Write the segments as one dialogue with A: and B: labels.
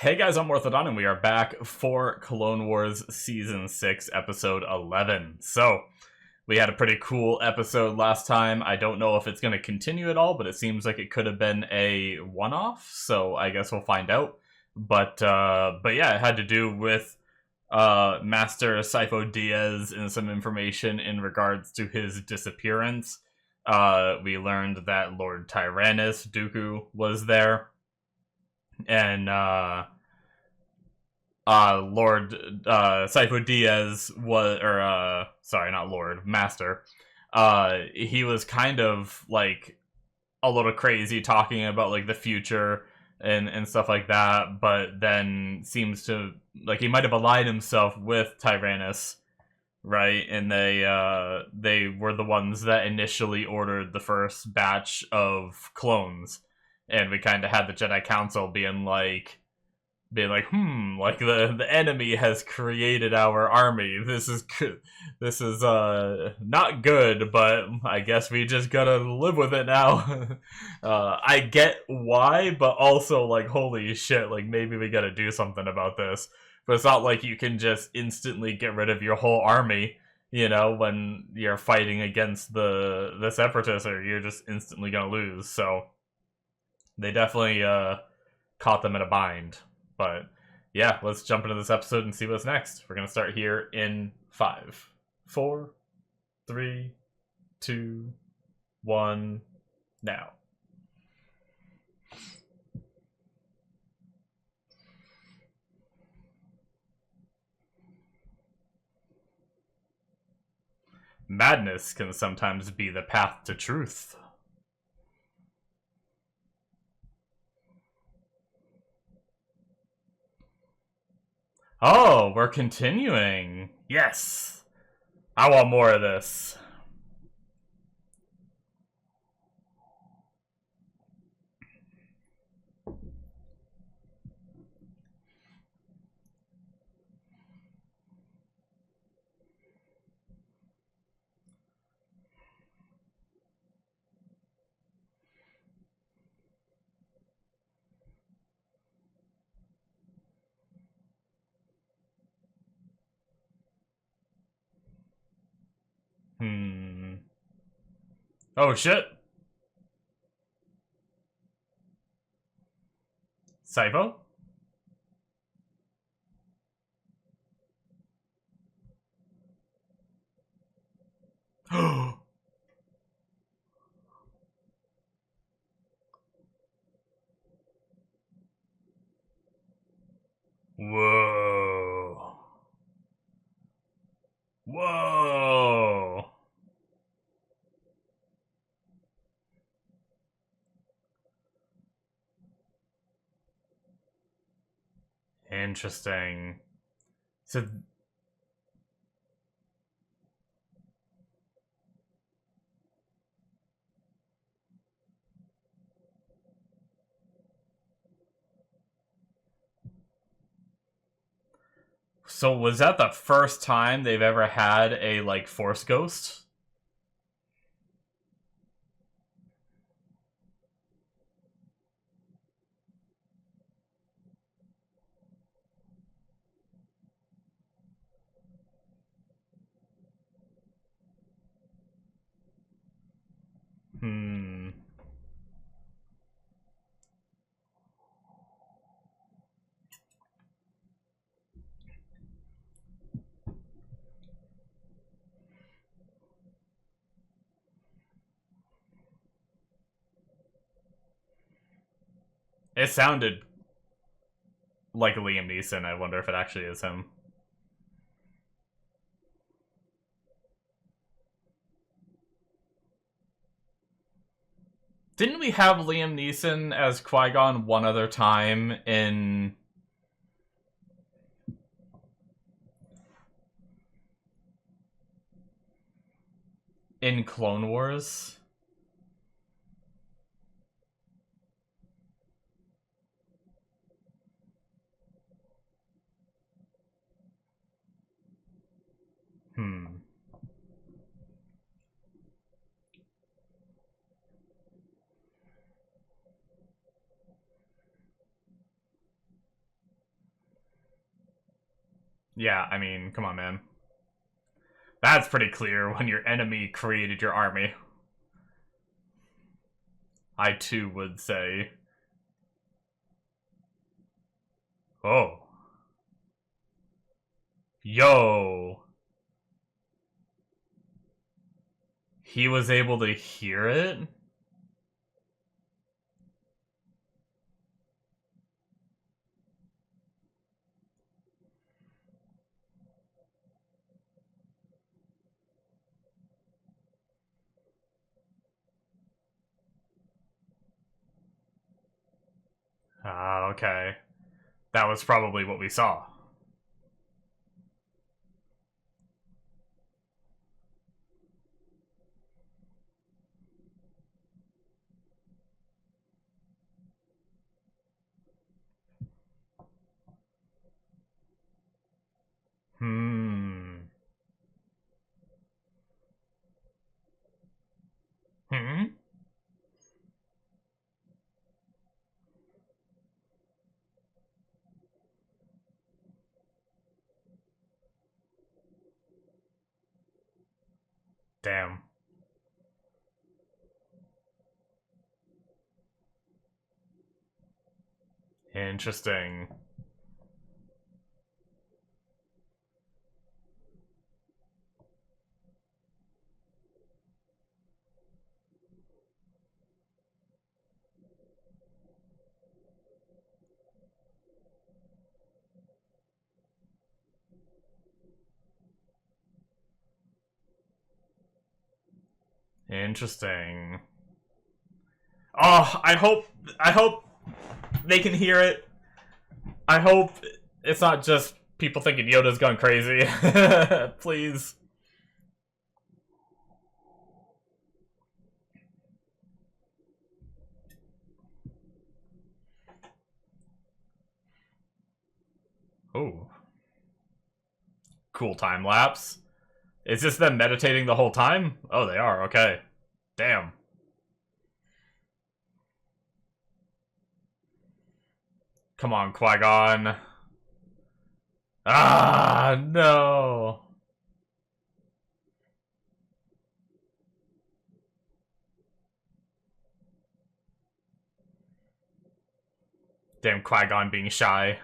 A: Hey guys, I'm Morthadon, and we are back for Clone Wars Season 6, Episode 11. So, we had a pretty cool episode last time. I don't know if it's going to continue at all, but it seems like it could have been a one-off, so I guess we'll find out. But yeah, it had to do with Master Sifo Dyas and some information in regards to his disappearance. We learned that Lord Tyrannus Dooku was there, and Lord Sifo Dyas was, or sorry, not Lord, Master. He was kind of like a little crazy talking about like the future and stuff like that, but then seems to like he might have allied himself with Tyrannus, right? And they were the ones that initially ordered the first batch of clones, and we kind of had the Jedi Council being like, like the enemy has created our army. This is not good, but I guess we just gotta live with it now. I get why, but also like holy shit, like maybe we gotta do something about this. But it's not like you can just instantly get rid of your whole army, you know, when you're fighting against the separatists, or you're just instantly gonna lose. So they definitely caught them in a bind. But yeah, let's jump into this episode and see what's next. We're gonna start here in 5, 4, 3, 2, 1, now. Madness can sometimes be the path to truth. Oh, we're continuing. Yes. I want more of this. Oh shit. Sifo? Whoa. Whoa. Interesting. So was that the first time they've ever had a like Force Ghost? Hmm. It sounded like Liam Neeson. I wonder if it actually is him. Didn't we have Liam Neeson as Qui-Gon one other time in Clone Wars? Hmm. Yeah, I mean, come on, man. That's pretty clear when your enemy created your army. I too would say. Oh. Yo. He was able to hear it? Ah, okay. That was probably what we saw. Hmm. Hmm? Damn. Interesting. Interesting. Oh, I hope they can hear it. I hope it's not just people thinking Yoda's gone crazy. Please. Oh, cool time lapse. Is this them meditating the whole time? Oh, they are. Okay. Damn. Come on, Qui-Gon. Ah, no. Damn, Qui-Gon being shy.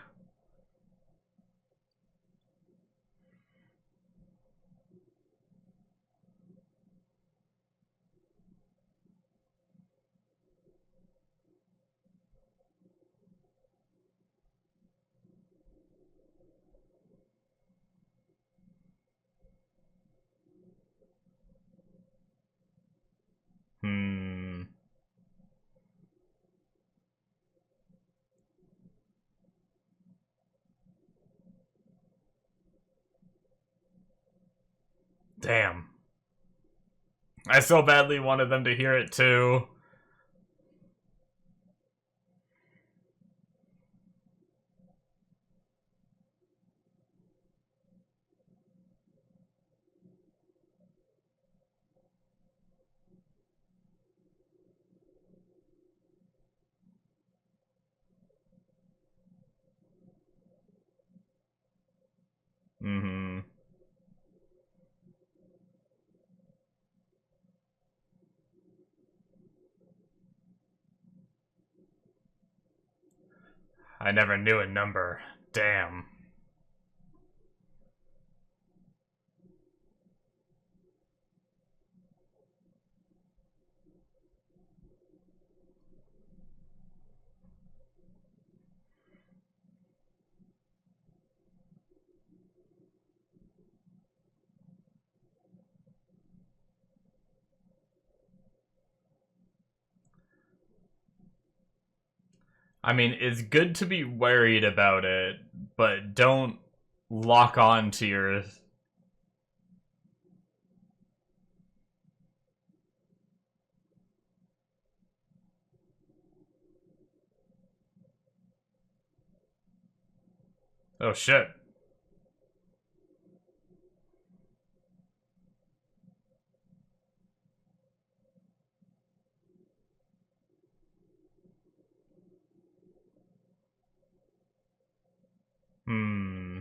A: Hmm. Damn. I so badly wanted them to hear it too. Mm-hmm. I never knew a number. Damn. I mean, it's good to be worried about it, but don't lock on to your. Oh shit. Hmm.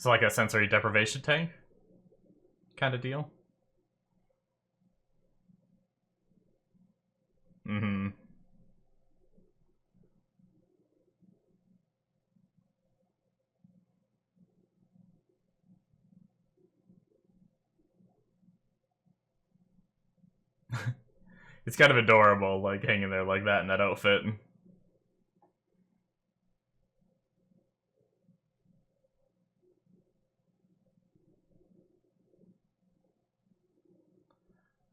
A: It's like a sensory deprivation tank kind of deal. Mm-hmm. It's kind of adorable, like hanging there like that in that outfit.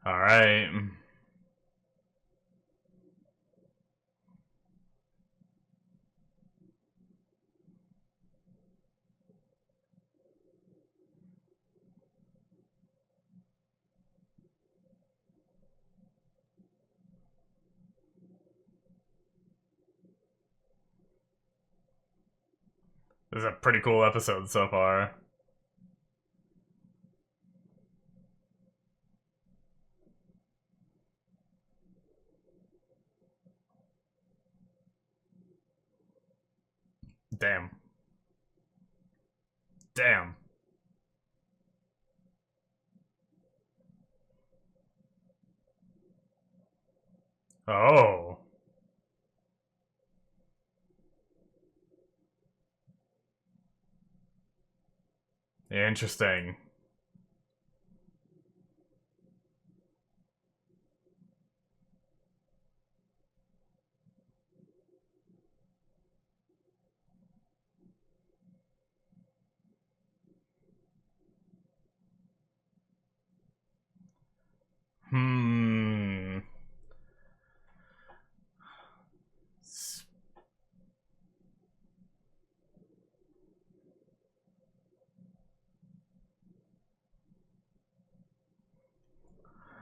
A: All right. This is a pretty cool episode so far. Damn. Damn. Oh. Interesting. Hmm.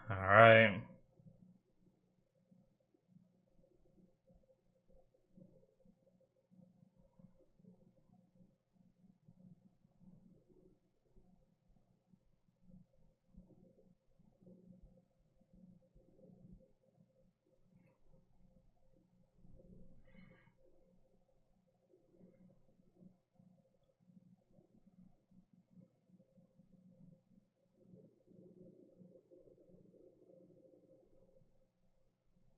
A: All right.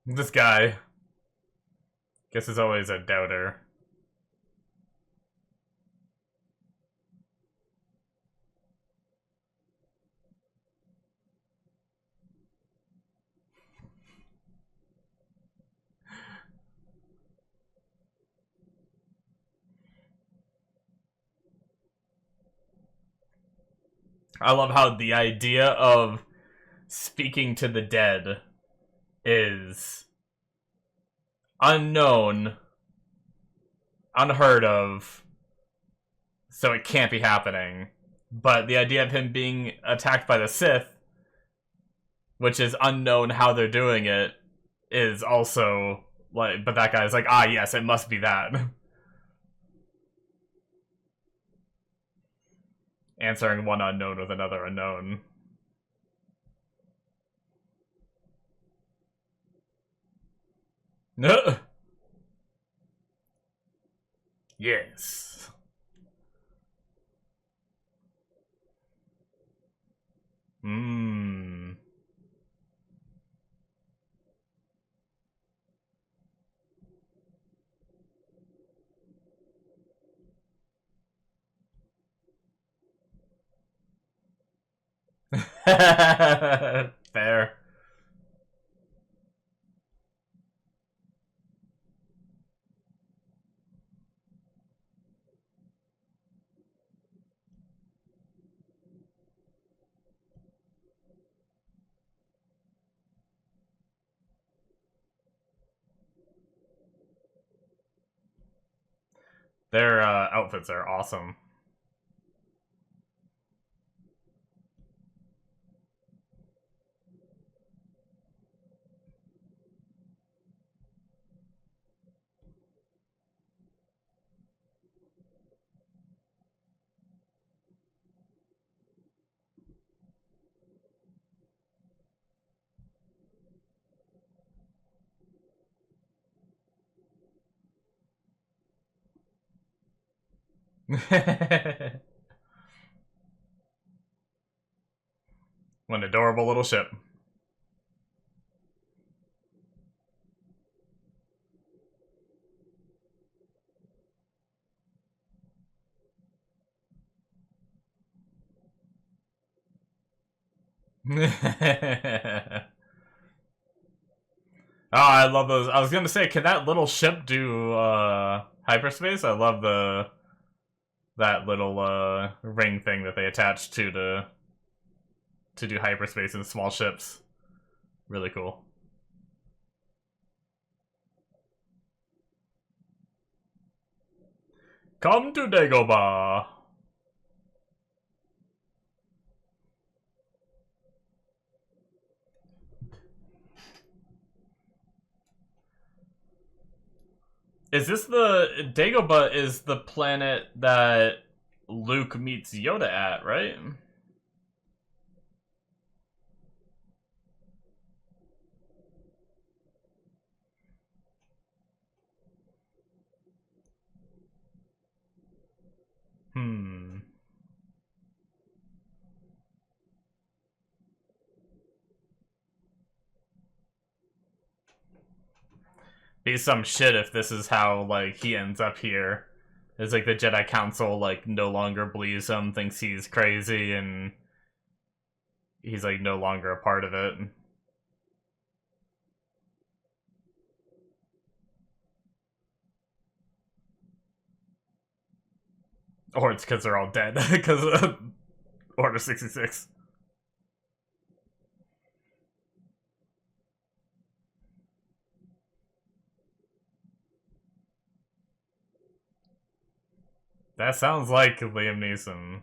A: This guy. Guess is always a doubter. I love how the idea of speaking to the dead is unknown, unheard of, so it can't be happening. But the idea of him being attacked by the Sith, which is unknown how they're doing it, is also like. But that guy's like, ah, yes, it must be that. Answering one unknown with another unknown. Yes. Mmm. Fair. Their outfits are awesome. An adorable little ship. Oh, I love those. I was gonna say, can that little ship do hyperspace? I love that little ring thing that they attach to do hyperspace in small ships. Really cool. Come to Dagobah. Is this the Dagobah is the planet that Luke meets Yoda at, right? Hmm. Be some shit if this is how, like, he ends up here. It's like the Jedi Council, like, no longer believes him, thinks he's crazy, and he's, like, no longer a part of it. Or it's because they're all dead, because of Order 66. That sounds like Liam Neeson.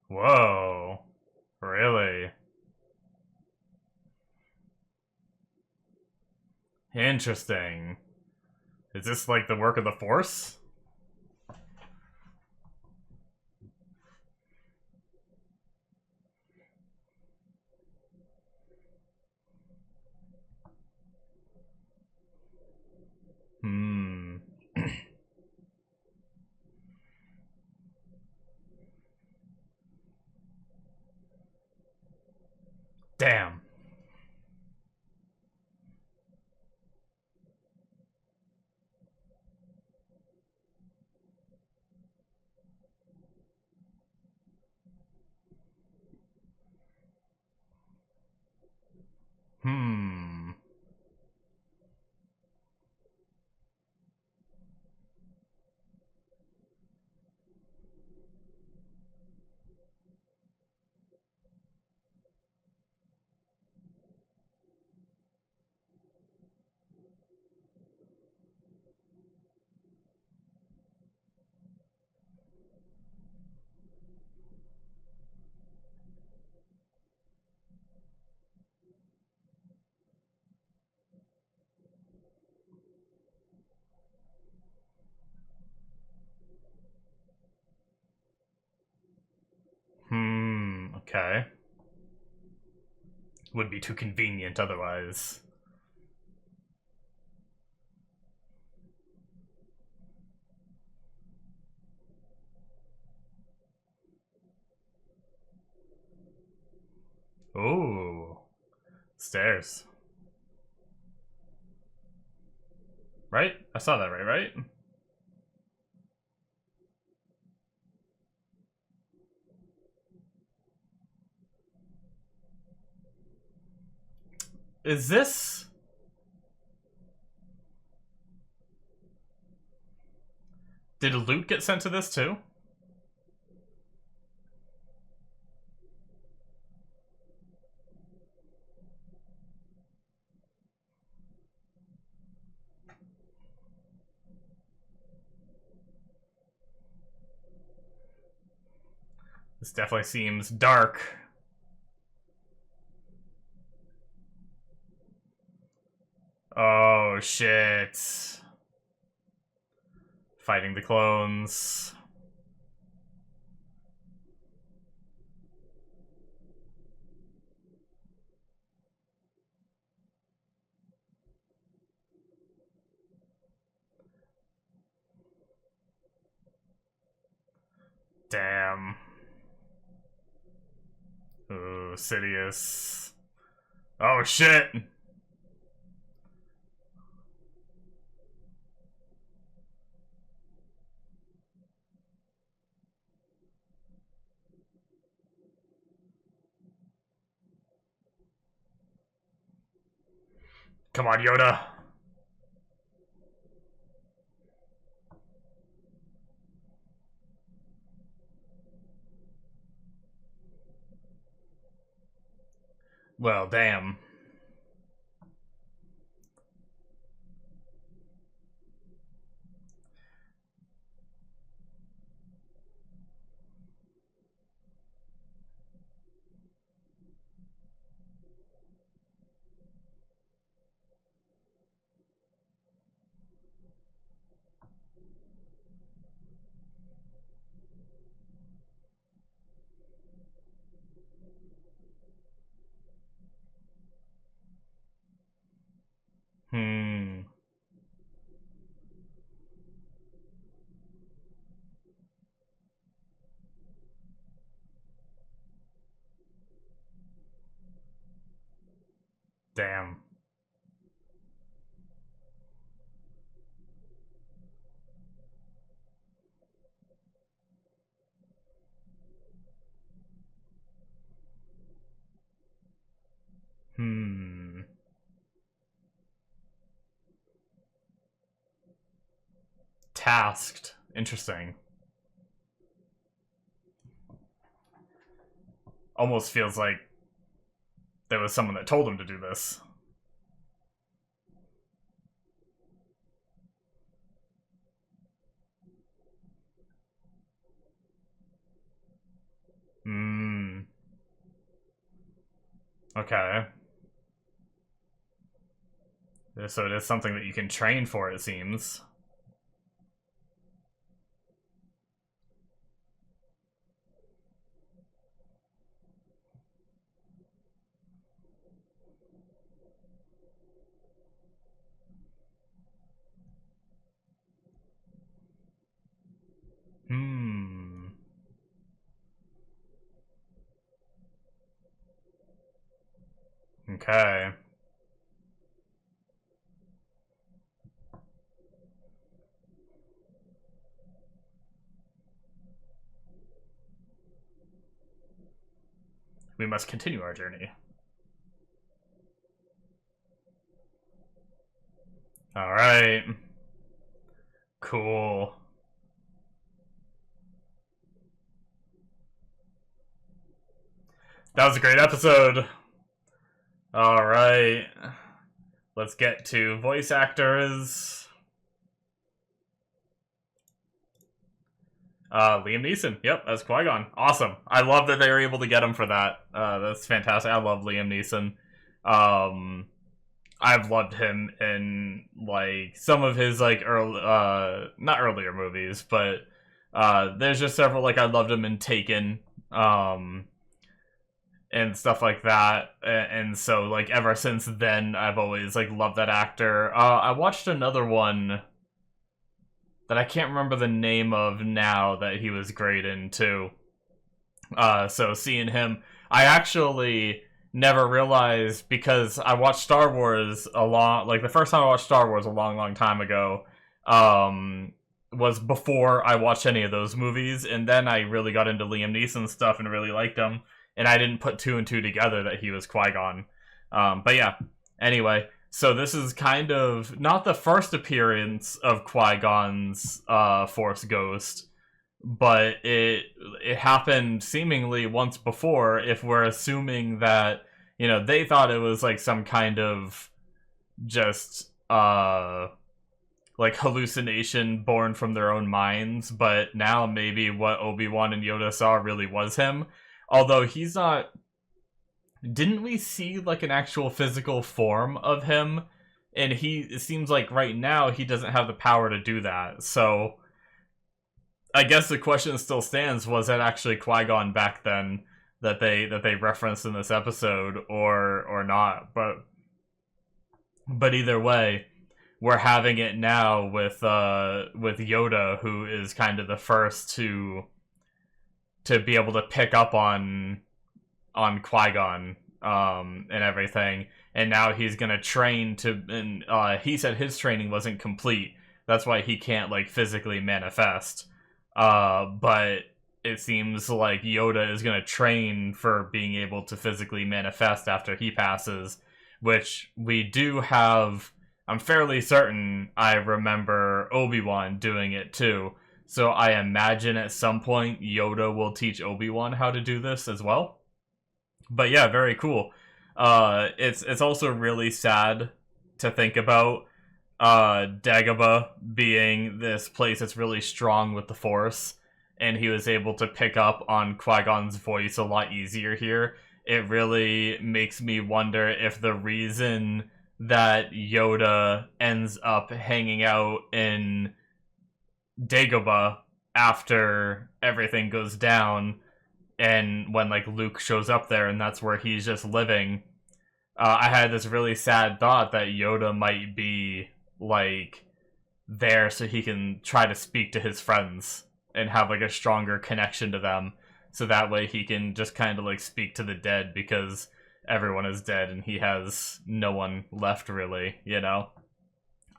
A: Whoa. Really? Interesting. Is this like the work of the Force? Hmm. Damn. Hmm. Hmm. Okay. Would be too convenient otherwise. Ooh. Stairs. Right? I saw that right? Is this... Did Luke get sent to this too? This definitely seems dark. Oh, shit. Fighting the clones. Damn. Ooh, Sidious. Oh shit! Come on, Yoda. Well, damn. Hmm. Damn. Hmm. Tasked. Interesting. Almost feels like there was someone that told him to do this. Hmm. Okay. So it is something that you can train for, it seems. Hmm. Okay. We must continue our journey. Alright. Cool. That was a great episode. Alright. Let's get to voice actors. Liam Neeson. Yep, that's Qui-Gon. Awesome. I love that they were able to get him for that. That's fantastic. I love Liam Neeson. I've loved him in like some of his like not earlier movies, but there's just several like I loved him in Taken, and stuff like that. And so like ever since then, I've always like loved that actor. I watched another one that I can't remember the name of now that he was great in too. So seeing him, I actually never realized because I watched Star Wars like the first time I watched Star Wars a long time ago, was before I watched any of those movies, and then I really got into Liam Neeson stuff and really liked him, and I didn't put two and two together that he was Qui-Gon. But yeah, anyway, so this is kind of not the first appearance of Qui-Gon's Force Ghost, but it happened seemingly once before, if we're assuming that, you know, they thought it was like some kind of just like hallucination born from their own minds, but now maybe what Obi-Wan and Yoda saw really was him. Although he's not, didn't we see like an actual physical form of him? And it seems like right now he doesn't have the power to do that. So I guess the question still stands: was that actually Qui-Gon back then that they referenced in this episode, or not? But either way, we're having it now with Yoda, who is kind of the first to to be able to pick up Qui-Gon and everything, and now he's gonna train to, and he said his training wasn't complete, that's why he can't like physically manifest, but it seems like Yoda is gonna train for being able to physically manifest after he passes, which we do have. I'm fairly certain I remember Obi-Wan doing it too, so I imagine at some point Yoda will teach Obi-Wan how to do this as well. But yeah, very cool. It's also really sad to think about Dagobah being this place that's really strong with the Force, and he was able to pick up on Qui-Gon's voice a lot easier here. It really makes me wonder if the reason that Yoda ends up hanging out in Dagobah after everything goes down, and when like Luke shows up there and that's where he's just living, I had this really sad thought that Yoda might be like there so he can try to speak to his friends and have like a stronger connection to them, so that way he can just kind of like speak to the dead, because everyone is dead and he has no one left really, you know?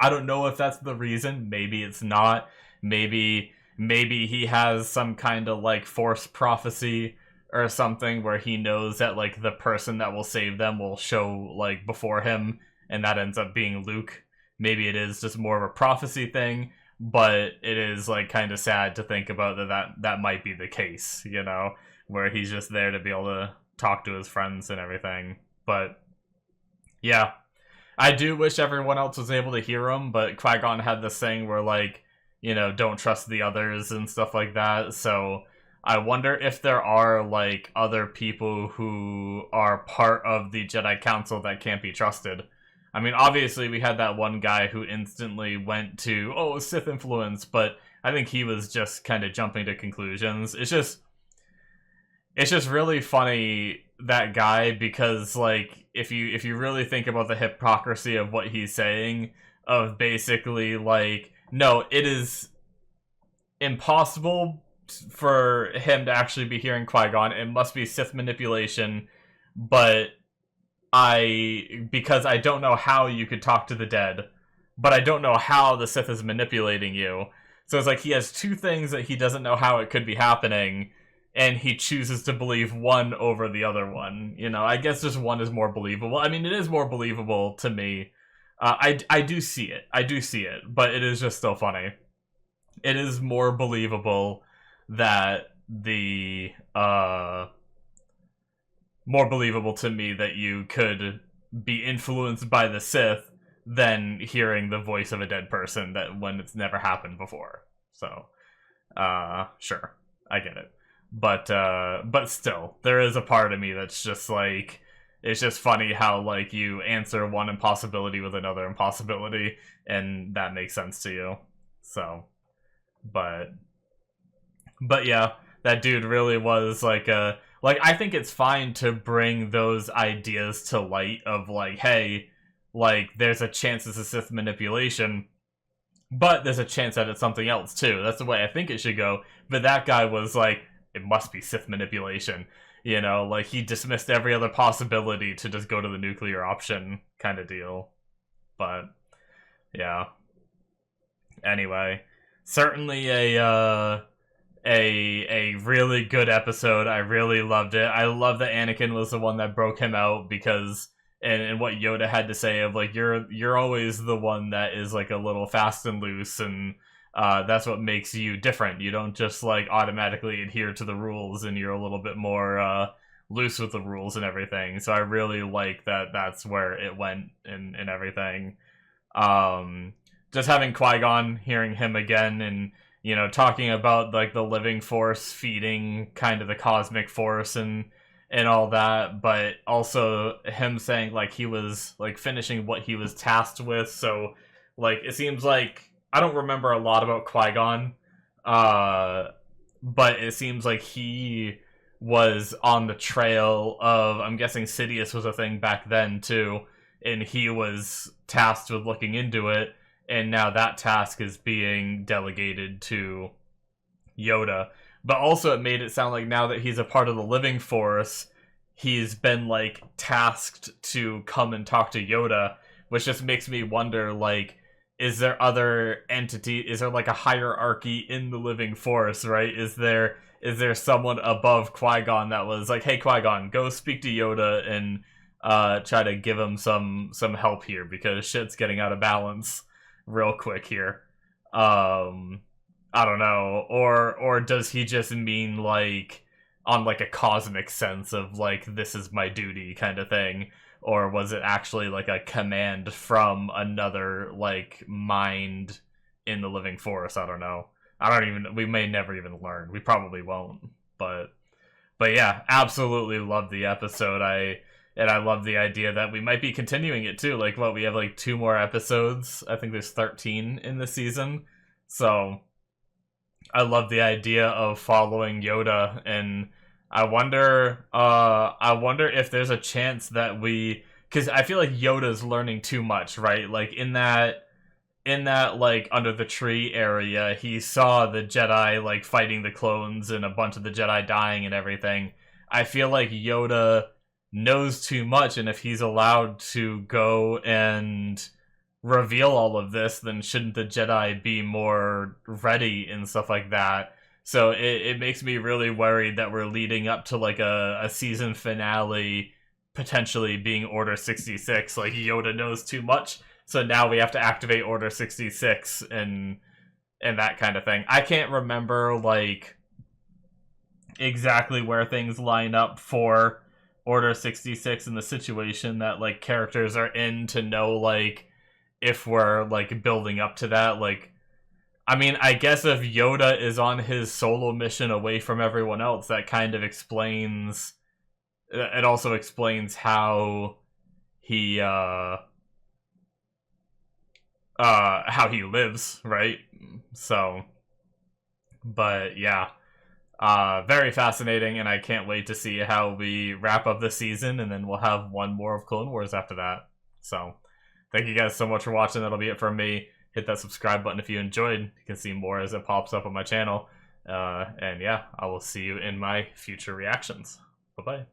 A: I don't know if that's the reason. Maybe it's not. Maybe he has some kind of like Force prophecy or something where he knows that like the person that will save them will show like before him, and that ends up being Luke. Maybe it is just more of a prophecy thing, but it is like kind of sad to think about that might be the case, you know, where he's just there to be able to talk to his friends and everything. But yeah, I do wish everyone else was able to hear him, but Qui-Gon had this thing where like, you know, don't trust the others and stuff like that. So I wonder if there are like other people who are part of the Jedi Council that can't be trusted. I mean, obviously we had that one guy who instantly went to, oh, Sith influence, but I think he was just kind of jumping to conclusions. It's just really funny, that guy, because like if you really think about the hypocrisy of what he's saying, of basically like, no, it is impossible for him to actually be hearing Qui-Gon. It must be Sith manipulation, but because I don't know how you could talk to the dead, but I don't know how the Sith is manipulating you. So it's like he has two things that he doesn't know how it could be happening, and he chooses to believe one over the other one. You know, I guess just one is more believable. I mean, it is more believable to me. I do see it. I do see it, but it is just still funny. It is more believable that more believable to me that you could be influenced by the Sith than hearing the voice of a dead person that when it's never happened before. So, sure, I get it. But still, there is a part of me that's just like, it's just funny how like you answer one impossibility with another impossibility, and that makes sense to you. So, but yeah, that dude really was like a, like, I think it's fine to bring those ideas to light of like, hey, like there's a chance it's a Sith manipulation, but there's a chance that it's something else too. That's the way I think it should go. But that guy was like, it must be Sith manipulation. You know, like he dismissed every other possibility to just go to the nuclear option kind of deal. But yeah. Anyway, certainly a really good episode. I really loved it. I love that Anakin was the one that broke him out, because and what Yoda had to say of like, you're always the one that is like a little fast and loose, and that's what makes you different. You don't just like automatically adhere to the rules, and you're a little bit more loose with the rules and everything. So I really like that that's where it went and everything. Just having Qui-Gon, hearing him again, and you know, talking about like the living force feeding kind of the cosmic force and all that, but also him saying like he was like finishing what he was tasked with. So like it seems like, I don't remember a lot about Qui-Gon, but it seems like he was on the trail of, I'm guessing Sidious was a thing back then too, and he was tasked with looking into it. And now that task is being delegated to Yoda. But also it made it sound like now that he's a part of the living force, he's been like tasked to come and talk to Yoda, which just makes me wonder, like, is there other entity, is there like a hierarchy in the living force, right? Is there someone above Qui-Gon that was like, hey Qui-Gon, go speak to Yoda and try to give him some help here, because shit's getting out of balance real quick here. I don't know. Or does he just mean like on like a cosmic sense of like, this is my duty kind of thing? Or was it actually like a command from another like mind in the living force? I don't know. We may never even learn. We probably won't. But yeah, absolutely love the episode. I love the idea that we might be continuing it too. Like, what, we have like 2 more episodes. I think there's 13 in the season. So I love the idea of following Yoda, and I wonder if there's a chance that because I feel like Yoda's learning too much, right? Like in that like under the tree area, he saw the Jedi like fighting the clones and a bunch of the Jedi dying and everything. I feel like Yoda knows too much, and if he's allowed to go and reveal all of this, then shouldn't the Jedi be more ready and stuff like that? So it makes me really worried that we're leading up to like a season finale potentially being Order 66. Like, Yoda knows too much, so now we have to activate Order 66 and that kind of thing. I can't remember like exactly where things line up for Order 66 and the situation that like characters are in to know like if we're like building up to that. Like, I mean, I guess if Yoda is on his solo mission away from everyone else, that kind of explains, it also explains how he lives, right? So, but yeah, very fascinating, and I can't wait to see how we wrap up the season, and then we'll have one more of Clone Wars after that. So thank you guys so much for watching. That'll be it from me. Hit that subscribe button if you enjoyed. You can see more as it pops up on my channel. And yeah, I will see you in my future reactions. Bye-bye.